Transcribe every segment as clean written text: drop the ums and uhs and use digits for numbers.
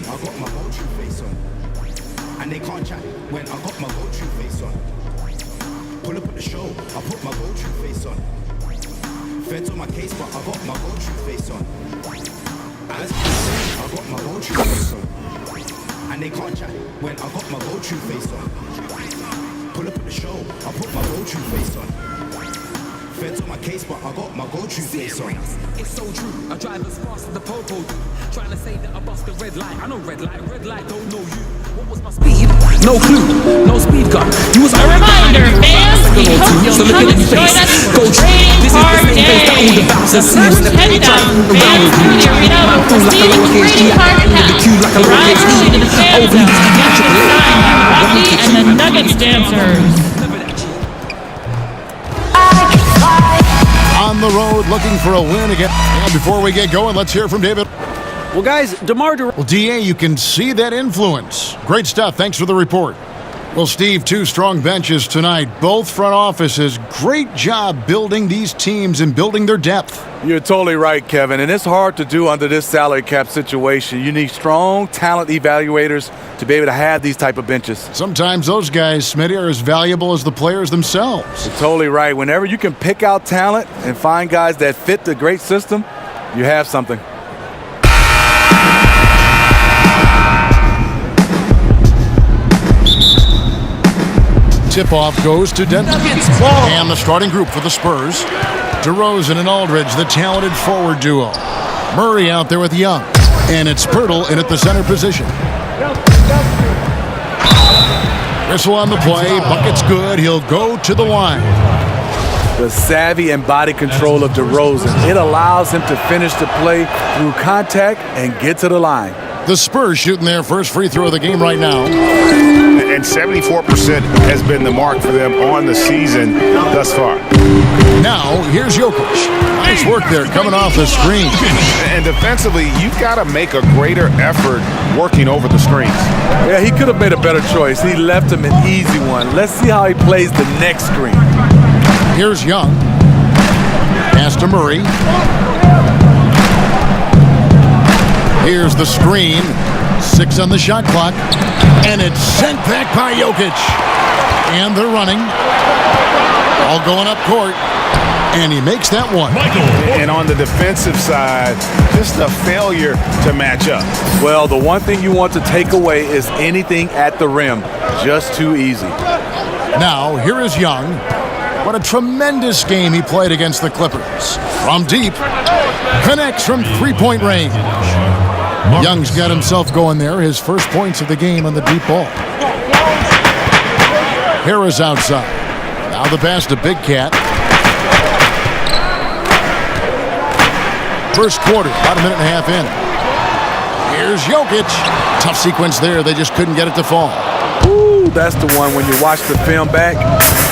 I got my go-to face on. And they can't chat when I got my go-to face on. Pull up at the show, I put my go-to face on. Feds on my case, but I got my go-to face on. As I got my go-to face on. And they can't chat when I got my go-to face on. Pull up at the show, I put my go-to face on. Feds on my case, but I got my go-to face on. It's so true. I drive as fast as the popo do. Trying to say that I bust the red light. I know red light, don't know you. What was my speed? No clue, no speed gun. You was a reminder, fans, we hope you'll come and join us for Trading Card Day. The first 10 down fans to the arena will proceed with Trading Card Academy. Drive early to the fan zone. Get your sign by Rocky and the Nuggets dancers. On the road, looking for a win again. And before we get going, let's hear from David. Well, guys, DeMar DeRozan. Well, DA, you can see that influence. Great stuff. Thanks for the report. Well, Steve, two strong benches tonight. Both front offices. Great job building these teams and building their depth. You're totally right, Kevin. And it's hard to do under this salary cap situation. You need strong talent evaluators to be able to have these type of benches. Sometimes those guys, Smitty, are as valuable as the players themselves. You're totally right. Whenever you can pick out talent and find guys that fit the great system, you have something. Tip-off goes to Denver. And the starting group for the Spurs. DeRozan and Aldridge, the talented forward duo. Murray out there with Young. And it's Poeltl in at the center position. Whistle on the play. Bucket's good. He'll go to the line. The savvy and body control of DeRozan. It allows him to finish the play through contact and get to the line. The Spurs shooting their first free throw of the game right now. And 74% has been the mark for them on the season thus far. Now, here's Jokic. Nice work there coming off the screen. And defensively, you've got to make a greater effort working over the screens. Yeah, he could have made a better choice. He left him an easy one. Let's see how he plays the next screen. Here's Young. Pass to Murray. Here's the screen. 6 on the shot clock. And it's sent back by Jokic. And they're running. All going up court. And he makes that one. And on the defensive side, just a failure to match up. Well, the one thing you want to take away is anything at the rim. Just too easy. Now, here is Young. What a tremendous game he played against the Clippers. From deep. Connects from three-point range. Young's got himself going there. His first points of the game on the deep ball. Harris outside. Now the pass to Big Cat. First quarter, about a minute and a half in. Here's Jokic. Tough sequence there. They just couldn't get it to fall. Ooh, that's the one when you watch the film back,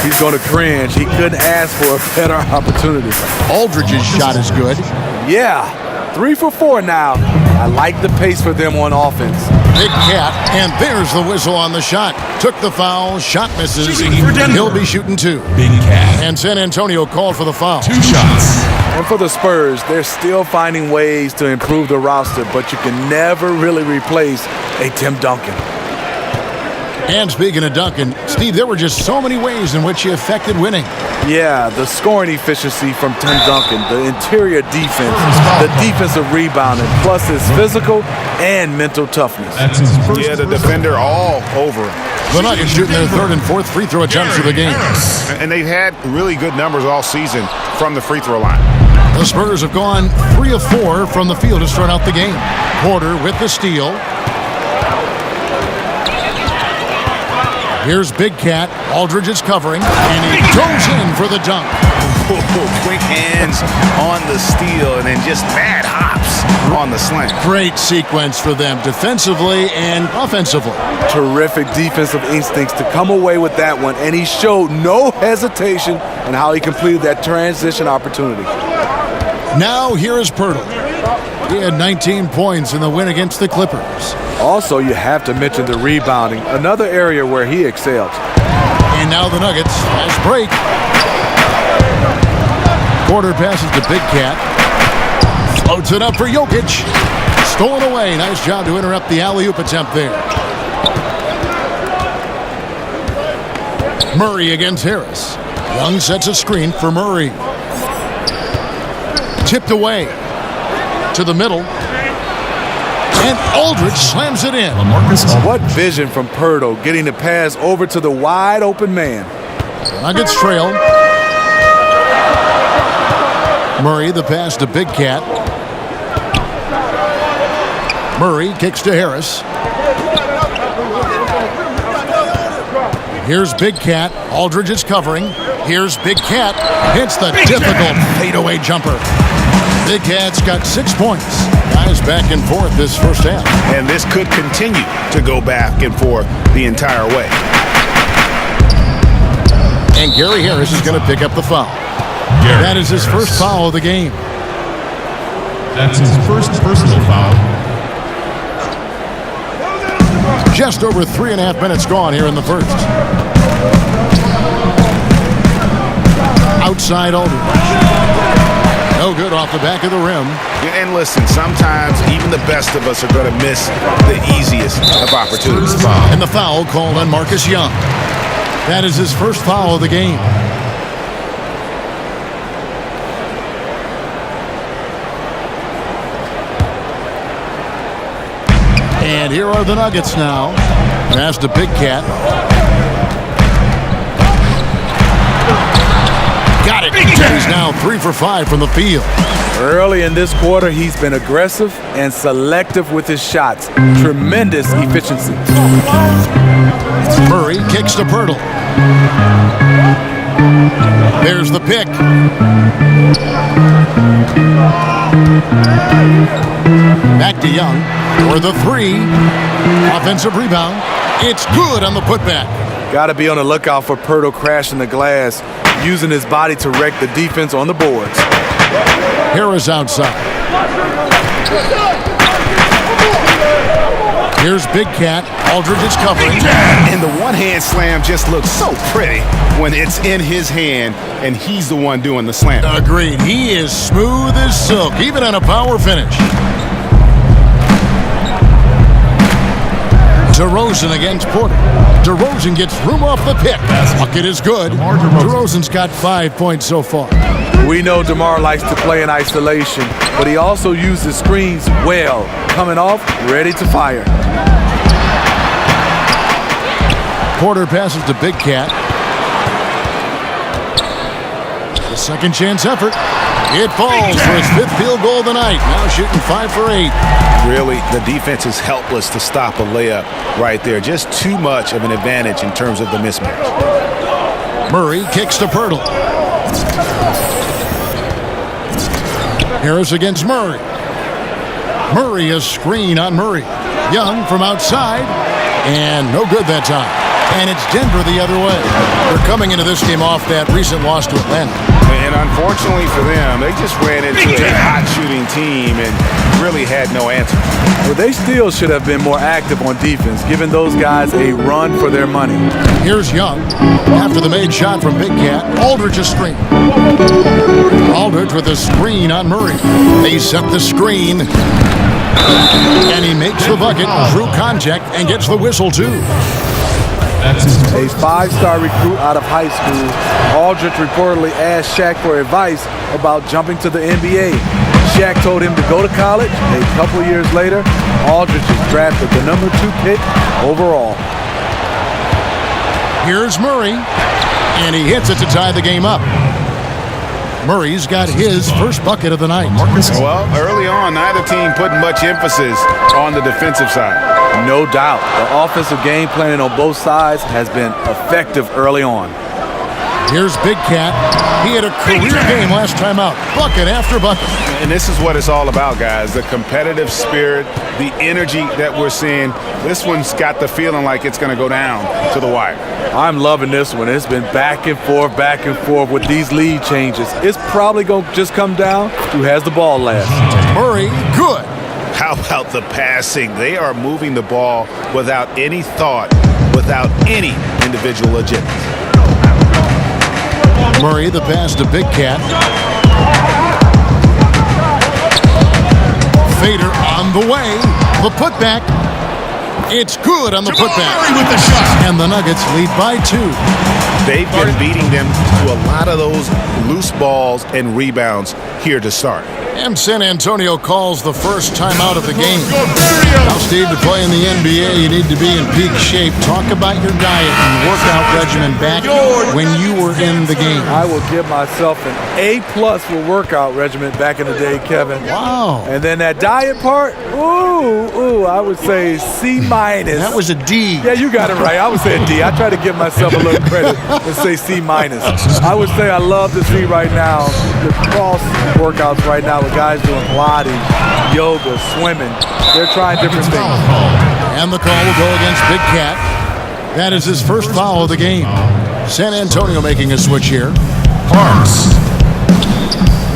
he's going to cringe. He couldn't ask for a better opportunity. Aldridge's shot is good. Yeah, 3 for 4 now. I like the pace for them on offense. Big Cat, and there's the whistle on the shot. Took the foul, shot misses. He'll be shooting 2. Big Cat. And San Antonio called for the foul. 2 shots. And for the Spurs, they're still finding ways to improve the roster, but you can never really replace a Tim Duncan. And speaking of Duncan, Steve, there were just so many ways in which he affected winning. Yeah, the scoring efficiency from Tim Duncan, the interior defense, the defensive rebounding, plus his physical and mental toughness. Yeah, the defender all over him. The Nuggets shooting their third and fourth free throw attempts of the game. And they've had really good numbers all season from the free throw line. The Spurs have gone 3 of 4 from the field to start out the game. Porter with the steal. Here's Big Cat. Aldridge is covering, and he goes in for the dunk. Quick hands on the steal, and then just bad hops on the slant. Great sequence for them, defensively and offensively. Terrific defensive instincts to come away with that one, and he showed no hesitation in how he completed that transition opportunity. Now here is Poeltl. He had 19 points in the win against the Clippers. Also, you have to mention the rebounding, another area where he excelled. And now the Nuggets has break. Porter passes to Big Cat. Floats it up for Jokic. Stolen away. Nice job to interrupt the alley-oop attempt there. Murray against Harris. Young sets a screen for Murray. Tipped away to the middle. And Aldridge slams it in. What vision from Pirtle, getting the pass over to the wide open man. Nuggets trail. Murray the pass to Big Cat. Murray kicks to Harris. Here's Big Cat. Aldridge is covering. Here's Big Cat. Hits the difficult fadeaway jumper. Big Cat's got 6 points. Guys back and forth this first half. And this could continue to go back and forth the entire way. And Gary Harris is going to pick up the foul. That is his first foul of the game. That's his first personal foul. Just over 3.5 minutes gone here in the first. Outside Aldridge. No good off the back of the rim. And listen, sometimes even the best of us are going to miss the easiest of opportunities. And the foul called on Marcus Young. That is his first foul of the game. And here are the Nuggets now. Pass to Big Cat. Got it. He's now 3 for 5 from the field. Early in this quarter, he's been aggressive and selective with his shots. Tremendous efficiency. Murray kicks to Pirtle. There's the pick. Back to Young for the 3. Offensive rebound. It's good on the putback. Got to be on the lookout for Pirtle crashing the glass, using his body to wreck the defense on the boards. Harris outside. Here's Big Cat. Aldridge is covering. And the one-hand slam just looks so pretty when it's in his hand and he's the one doing the slam. Agreed. He is smooth as silk, even on a power finish. DeRozan against Porter. DeRozan gets room off the pick. Bucket is good. DeRozan's got 5 points so far. We know DeMar likes to play in isolation, but he also uses screens well. Coming off, ready to fire. Porter passes to Big Cat. The second chance effort. It falls for his 5th field goal of the night. Now shooting 5 for 8. Really, the defense is helpless to stop a layup right there. Just too much of an advantage in terms of the mismatch. Murray kicks to Pirtle. Harris against Murray. Murray a screen on Murray. Young from outside. And no good that time. And it's Denver the other way. They're coming into this game off that recent loss to Atlanta. And unfortunately for them, they just ran into a hot shooting team and really had no answer. Well, they still should have been more active on defense, giving those guys a run for their money. Here's Young. After the made shot from Big Cat, Aldridge a screen. Aldridge with a screen on Murray. They set the screen. And he makes the bucket through contact and gets the whistle too. A 5-star recruit out of high school, Aldridge reportedly asked Shaq for advice about jumping to the NBA. Shaq told him to go to college. A couple of years later, Aldridge is drafted the #2 pick overall. Here's Murray, and he hits it to tie the game up. Murray's got his first bucket of the night. Well, early on, neither team put much emphasis on the defensive side. No doubt. The offensive game planning on both sides has been effective early on. Here's Big Cat. He had a career game last time out. Bucket after bucket. And this is what it's all about, guys. The competitive spirit, the energy that we're seeing. This one's got the feeling like it's going to go down to the wire. I'm loving this one. It's been back and forth with these lead changes. It's probably going to just come down to who has the ball last. Murray, good. How about the passing? They are moving the ball without any thought, without any individual agenda. Murray, the pass to Big Cat. Fader on the way. The putback. It's good on the putback. With the shot. And the Nuggets lead by 2. They've been beating them to a lot of those loose balls and rebounds here to start. And San Antonio calls the first timeout of the game. Now, Steve, to play in the NBA, you need to be in peak shape. Talk about your diet and workout regimen back when you were in the game. I will give myself an A+ for workout regimen back in the day, Kevin. Wow. And then that diet part, I would say C-. That was a D. Yeah, you got it right. I would say a D. I try to give myself a little credit and say C-. I would say I love to see right now the cross workouts right now with guys doing Pilates, yoga, swimming. They're trying different things. And the call will go against Big Cat. That is his first foul of the game. San Antonio making a switch here. Parks.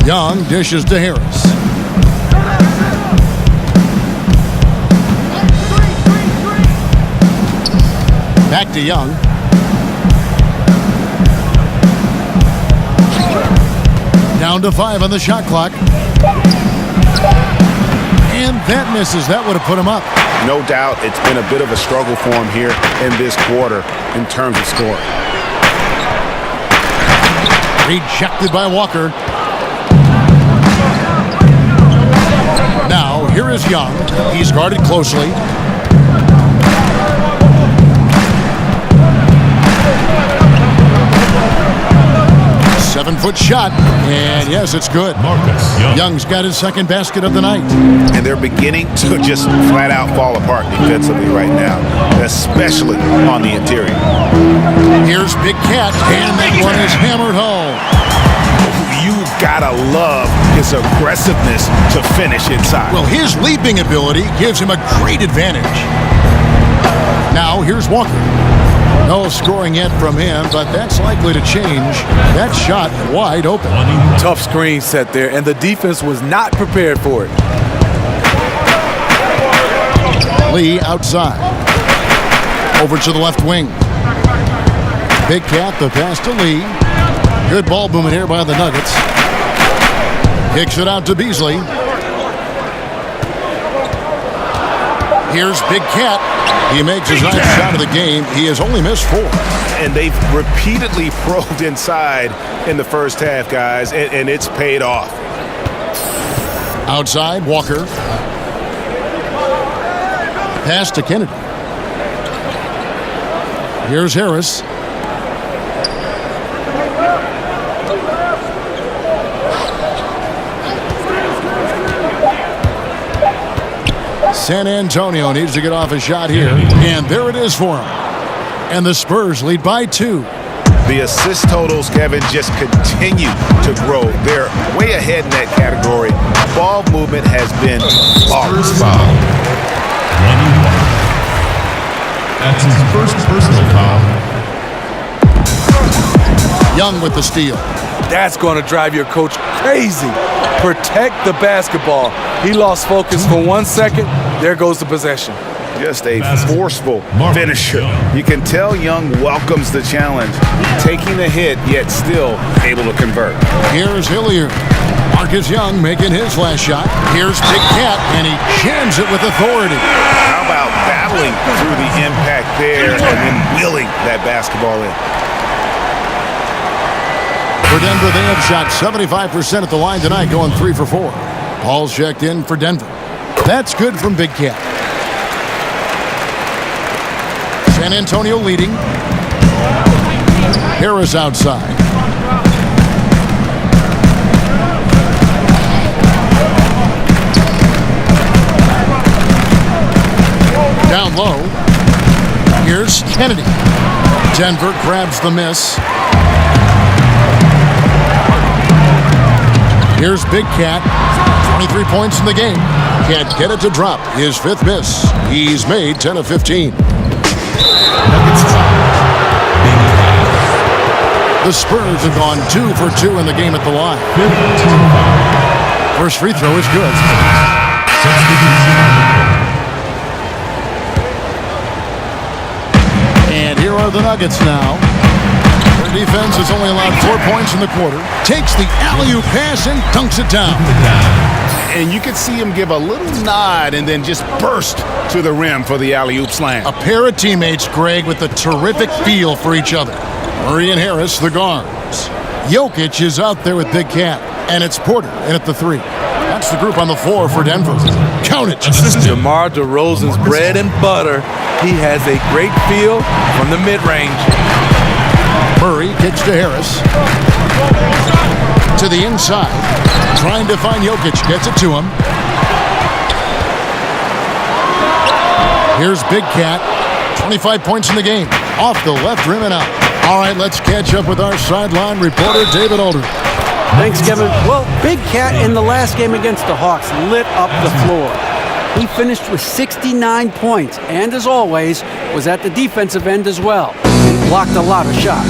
Young dishes to Harris. Back to Young. Down to 5 on the shot clock. And that misses. That would have put him up. No doubt it's been a bit of a struggle for him here in this quarter in terms of scoring. Rejected by Walker. Now, here is Young. He's guarded closely. Seven-foot shot, and yes, it's good. Marcus Young. Young's got his second basket of the night. And they're beginning to just flat out fall apart defensively right now, especially on the interior. Here's Big Cat, and that one is hammered home. You gotta love his aggressiveness to finish inside. Well, his leaping ability gives him a great advantage. Now, here's Walker. No scoring yet from him, but that's likely to change. That shot wide open. Tough screen set there, and the defense was not prepared for it. Lee outside. Over to the left wing. Big Cat, the pass to Lee. Good ball movement here by the Nuggets. Kicks it out to Beasley. Here's Big Cat. He makes his ninth shot of the game. He has only missed 4. And they've repeatedly probed inside in the first half, guys, and it's paid off. Outside, Walker. Pass to Kennedy. Here's Harris. San Antonio needs to get off a shot here, and there it is for him. And the Spurs lead by 2. The assist totals, Kevin, just continue to grow. They're way ahead in that category. Ball movement has been Spurs foul. That's his first personal foul. Young with the steal. That's going to drive your coach crazy. Protect the basketball. He lost focus for 1 second. There goes the possession. Just a forceful finisher. You can tell Young welcomes the challenge, taking the hit, yet still able to convert. Here's Hilliard. Marcus Young making his last shot. Here's Big Cat, and he jams it with authority. How about battling through the impact there and then wheeling that basketball in? For Denver, they have shot 75% at the line tonight, going 3 for 4. Paul's checked in for Denver. That's good from Big Cat. San Antonio leading. Harris outside. Down low. Here's Kennedy. Denver grabs the miss. Here's Big Cat. 23 points in the game. Can't get it to drop. His 5th miss. He's made 10 of 15. The Spurs have gone 2 for 2 in the game at the line. First free throw is good. And here are the Nuggets now. Their defense has only allowed 4 points in the quarter. Takes the alley-oop pass and dunks it down. And you could see him give a little nod and then just burst to the rim for the alley-oop slam. A pair of teammates, Greg, with a terrific feel for each other. Murray and Harris, the guards. Jokic is out there with Big Cat, and it's Porter in at the 3. That's the group on the floor for Denver. Count it. DeMar DeRozan's bread and butter. He has a great feel from the mid-range. Murray kicks to Harris. To the inside. Trying to find Jokic. Gets it to him. Here's Big Cat. 25 points in the game. Off the left rim and out. All right, let's catch up with our sideline reporter, David Aldridge. Thanks, Kevin. Well, Big Cat in the last game against the Hawks lit up the floor. He finished with 69 points, and as always, was at the defensive end as well. He blocked a lot of shots.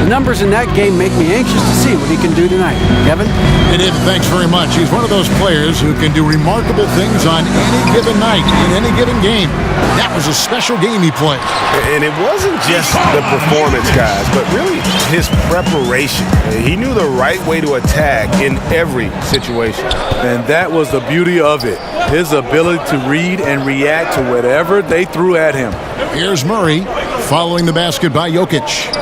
The numbers in that game make me anxious to see what he can do tonight. Kevin? Hey, David, thanks very much. He's one of those players who can do remarkable things on any given night, in any given game. That was a special game he played. And it wasn't just the performance, guys, but really his preparation. He knew the right way to attack in every situation. And that was the beauty of it. His ability to read and react to whatever they threw at him. Here's Murray following the basket by Jokic.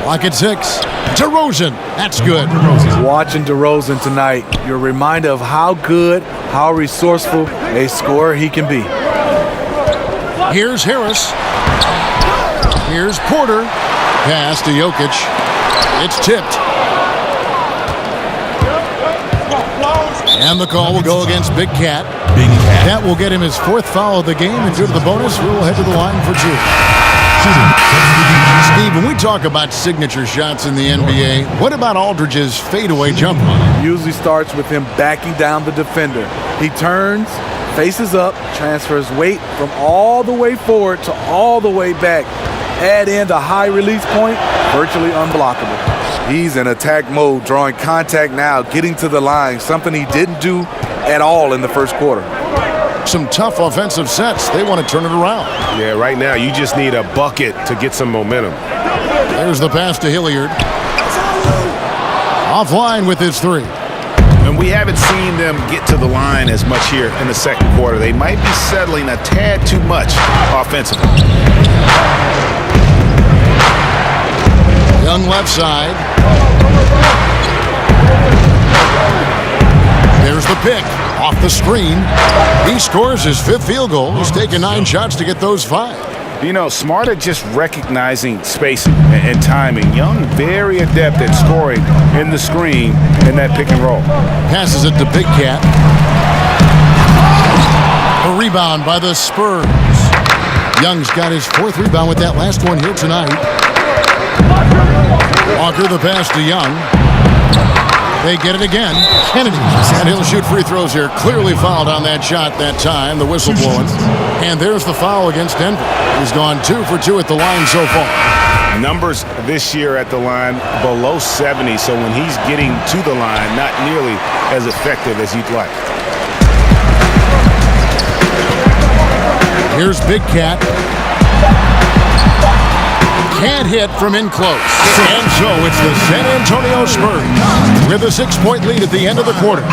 Clock at 6. DeRozan. That's good. Watching DeRozan tonight, you're reminded of how good, how resourceful a scorer he can be. Here's Harris. Here's Porter. Pass to Jokic. It's tipped. And the call will go against Big Cat. That will get him his 4th foul of the game, and due to the bonus, we'll head to the line for 2. Steve, when we talk about signature shots in the NBA, what about Aldridge's fadeaway jumper? Usually starts with him backing down the defender. He turns, faces up, transfers weight from all the way forward to all the way back. Add in the high release point, virtually unblockable. He's in attack mode, drawing contact now, getting to the line, something he didn't do at all in the first quarter. Some tough offensive sets. They want to turn it around. Yeah, right now you just need a bucket to get some momentum. There's the pass to Hilliard. Offline with his 3. And we haven't seen them get to the line as much here in the second quarter. They might be settling a tad too much offensively. Young left side. There's the pick. Off the screen. He scores his 5th field goal. He's taken 9 shots to get those 5. You know, smart at just recognizing spacing and timing. Young, very adept at scoring in the screen in that pick and roll. Passes it to Big Cat. A rebound by the Spurs. Young's got his 4th rebound with that last one here tonight. Walker the pass to Young. They get it again. Kennedy. And he'll shoot free throws here. Clearly fouled on that shot that time. The whistle blowing. And there's the foul against Denver. He's gone 2 for 2 at the line so far. Numbers this year at the line below 70. So when he's getting to the line, not nearly as effective as you'd like. Here's Big Cat. Can't hit from in close. And so it's the San Antonio Spurs with a 6-point lead at the end of the quarter.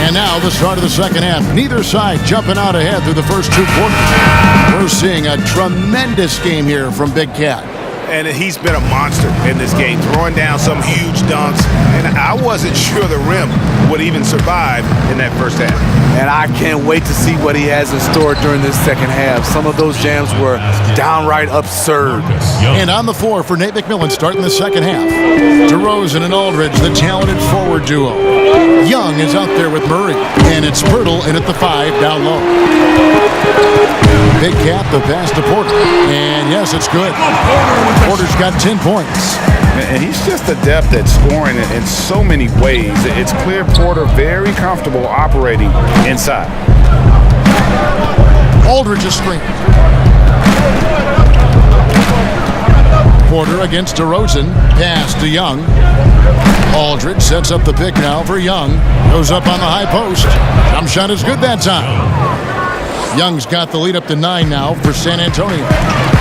And now the start of the second half. Neither side jumping out ahead through the first 2 quarters. We're seeing a tremendous game here from Big Cat. And he's been a monster in this game, throwing down some huge dunks. And I wasn't sure the rim would even survive in that first half. And I can't wait to see what he has in store during this second half. Some of those jams were downright absurd. And on the floor for Nate McMillan starting the second half. DeRozan and Aldridge, the talented forward duo. Young is out there with Murray. And it's Pirtle in at the 5 down low. Big Cat, the pass to Porter. And yes, it's good. Porter's got 10 points. And he's just adept at scoring in so many ways. It's clear Porter very comfortable operating inside. Aldridge is screen. Porter against DeRozan. Pass to Young. Aldridge sets up the pick now for Young. Goes up on the high post. Jump shot is good that time. Young's got the lead up to 9 now for San Antonio.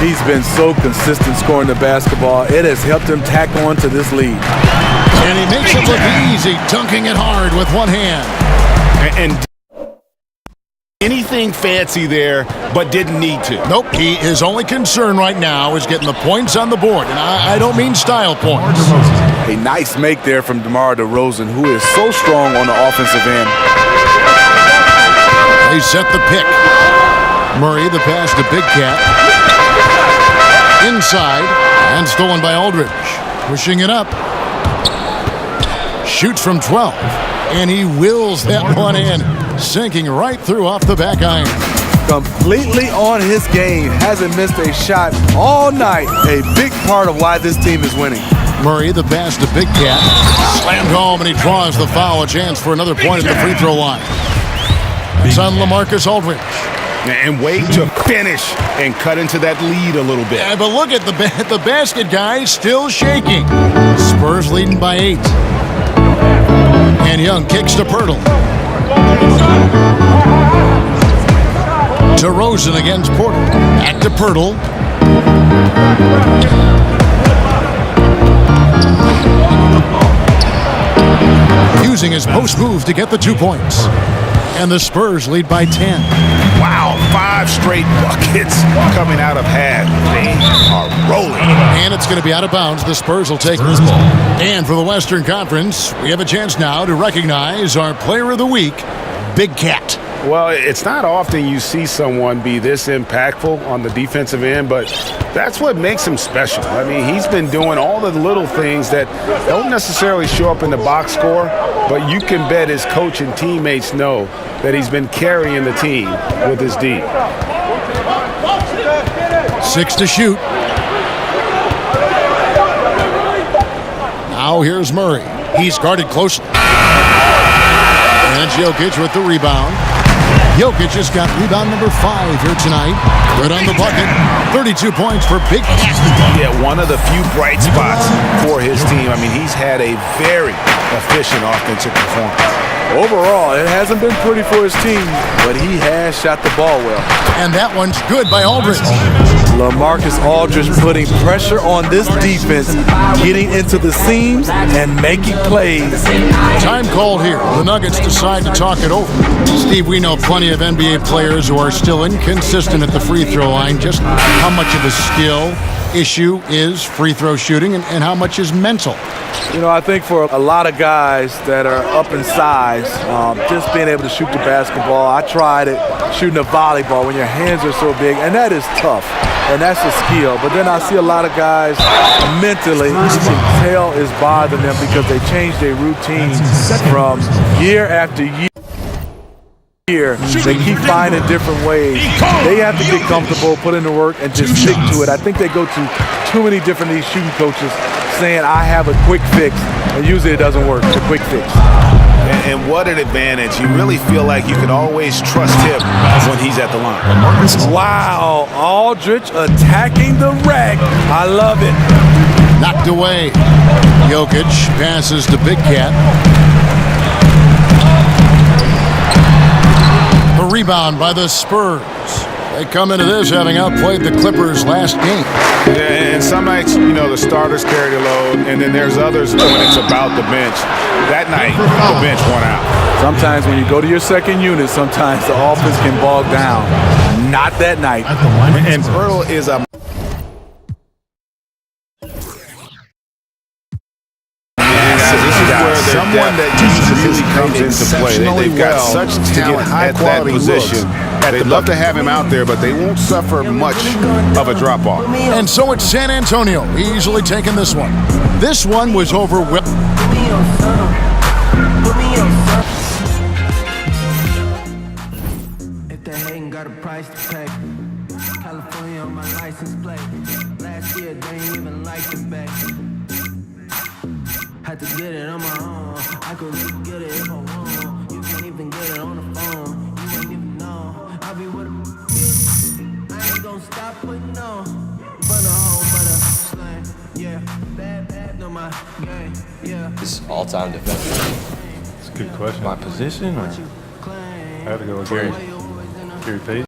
He's been so consistent scoring the basketball. It has helped him tack on to this lead. And he makes it look easy, dunking it hard with one hand. And anything fancy there, but didn't need to. Nope, his only concern right now is getting the points on the board. And I don't mean style points. A nice make there from DeMar DeRozan, who is so strong on the offensive end. They set the pick. Murray, the pass to Big Cat. Inside, and stolen by Aldridge. Pushing it up. Shoots from 12, and he wills that one in. Sinking right through off the back iron. Completely on his game. Hasn't missed a shot all night. A big part of why this team is winning. Murray, the pass to Big Cat. Slammed home, and he draws the foul. A chance for another point at the free throw line. It's on LaMarcus Aldridge. And wait to finish and cut into that lead a little bit. Yeah, but look at the basket, guys, still shaking. Spurs leading by 8. And Young kicks to Pirtle. DeRozan against Porter. Back to Pirtle. Using his post move to get the 2 points. And the Spurs lead by 10. Wow, 5 straight buckets coming out of half. They are rolling. And it's going to be out of bounds. The Spurs will take this ball. And for the Western Conference, we have a chance now to recognize our Player of the Week, Big Cat. Well, it's not often you see someone be this impactful on the defensive end, but that's what makes him special. I mean, he's been doing all the little things that don't necessarily show up in the box score, but you can bet his coach and teammates know that he's been carrying the team with his D. 6 to shoot. Now here's Murray. He's guarded closely. And it's Jokic with the rebound. Jokic has got rebound number 5 here tonight. Good on the bucket. 32 points for Big Cat. Yeah, one of the few bright spots for his team. I mean, he's had a very efficient offensive performance. Overall, it hasn't been pretty for his team, but he has shot the ball well. And that one's good by Aldridge. LaMarcus Aldridge putting pressure on this defense, getting into the seams and making plays. Time called here. The Nuggets decide to talk it over. Steve, we know plenty of NBA players who are still inconsistent at the free throw line. Just how much of a skill issue is free throw shooting and how much is mental? You know, I think for a lot of guys that are up in size, just being able to shoot the basketball. I tried it shooting a volleyball when your hands are so big, and that is tough, and that's a skill. But then I see a lot of guys mentally, you can tell is bothering them because they change their routines from year after year. They keep finding different ways. They have to get comfortable, put in the work, and just stick to it. I think they go to too many different these shooting coaches saying, I have a quick fix, and usually it doesn't work, the quick fix. And what an advantage. You really feel like you can always trust him when he's at the line. Wow, Aldridge attacking the rack. I love it. Knocked away. Jokic passes to Big Cat. A rebound by the Spurs. They come into this having outplayed the Clippers last game. Yeah, and some nights, you know, the starters carry the load, and then there's others when it's about the bench. That night, the bench won out. Sometimes when you go to your second unit, sometimes the offense can bog down. Not that night. And Pirtle is a someone that really comes into play. They've got such talent at that position. They'd love to have him out there, but they won't suffer much of a drop-off. And so it's San Antonio easily taking this one. This one was overwhelming. If they hating, got a price to pay. California on my license plate. Last year they ain't even like the back. Had to get it on my own. I could really get it if I want. You can't even get it on the phone. You ain't even know. I'll be with a I ain't gonna stop putting on. From the home of the slang. His all-time defensive. That's a good question. My position, or I had to go with Gary Payton.